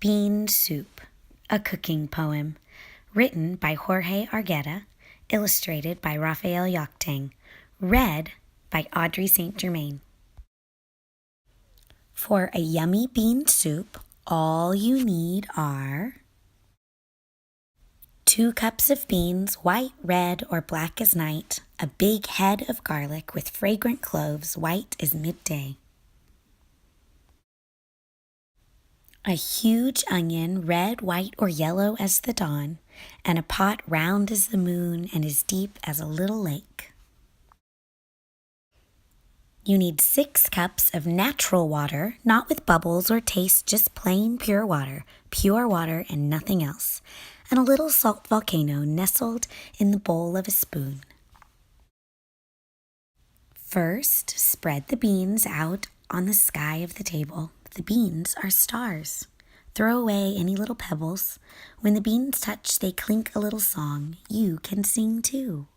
Bean Soup, a cooking poem, written by Jorge Argueta, illustrated by Raphael Yachtang, read by Audrey St. Germain. For a yummy bean soup, all you need are 2 cups of beans, white, red, or black as night, a big head of garlic with fragrant cloves, white as midday, a huge onion, red, white, or yellow as the dawn, and a pot round as the moon and as deep as a little lake. You need 6 cups of natural water, not with bubbles or taste, just plain pure water and nothing else, and a little salt volcano nestled in the bowl of a spoon. First, spread the beans out on the sky of the table. The beans are stars. Throw away any little pebbles. When the beans touch, they clink a little song. You can sing too.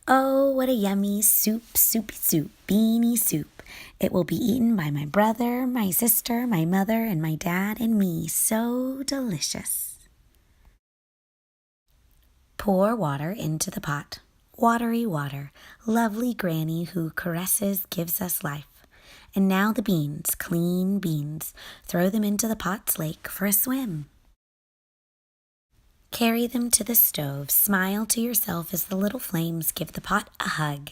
Oh, what a yummy soup, soupy soup, beanie soup. It will be eaten by my brother, my sister, my mother, and my dad and me. So delicious. Pour water into the pot. Watery water, lovely granny who caresses gives us life. And now the beans, clean beans, throw them into the pot's lake for a swim. Carry them to the stove, smile to yourself as the little flames give the pot a hug.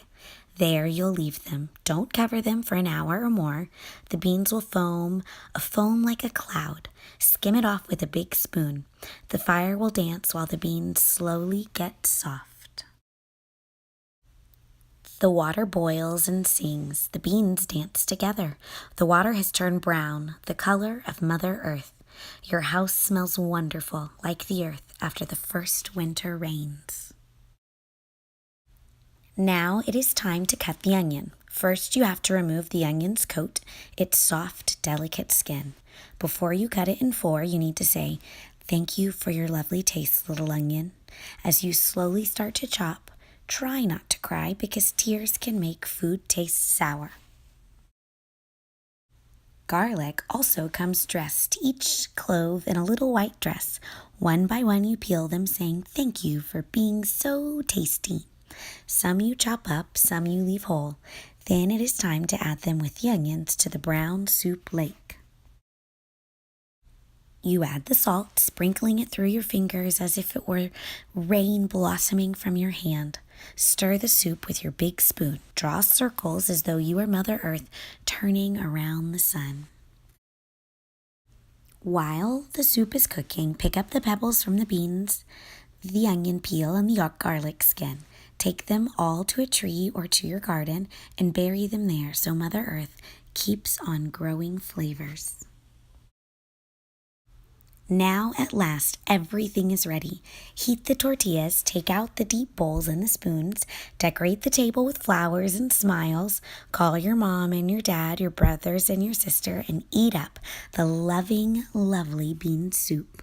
There you'll leave them. Don't cover them for an hour or more. The beans will foam, a foam like a cloud. Skim it off with a big spoon. The fire will dance while the beans slowly get soft. The water boils and sings. The beans dance together. The water has turned brown, the color of Mother Earth. Your house smells wonderful, like the earth after the first winter rains. Now it is time to cut the onion. First, you have to remove the onion's coat, its soft, delicate skin. Before you cut it in 4, you need to say, "Thank you for your lovely taste, little onion." As you slowly start to chop, try not to cry because tears can make food taste sour. Garlic also comes dressed, each clove in a little white dress. One by one you peel them, saying thank you for being so tasty. Some you chop up, some you leave whole. Then it is time to add them with the onions to the brown soup lake. You add the salt, sprinkling it through your fingers as if it were rain blossoming from your hand. Stir the soup with your big spoon. Draw circles as though you were Mother Earth turning around the sun. While the soup is cooking, pick up the pebbles from the beans, the onion peel, and the garlic skin. Take them all to a tree or to your garden and bury them there so Mother Earth keeps on growing flavors. Now, at last, everything is ready. Heat the tortillas, take out the deep bowls and the spoons, decorate the table with flowers and smiles, call your mom and your dad, your brothers and your sister, and eat up the loving, lovely bean soup.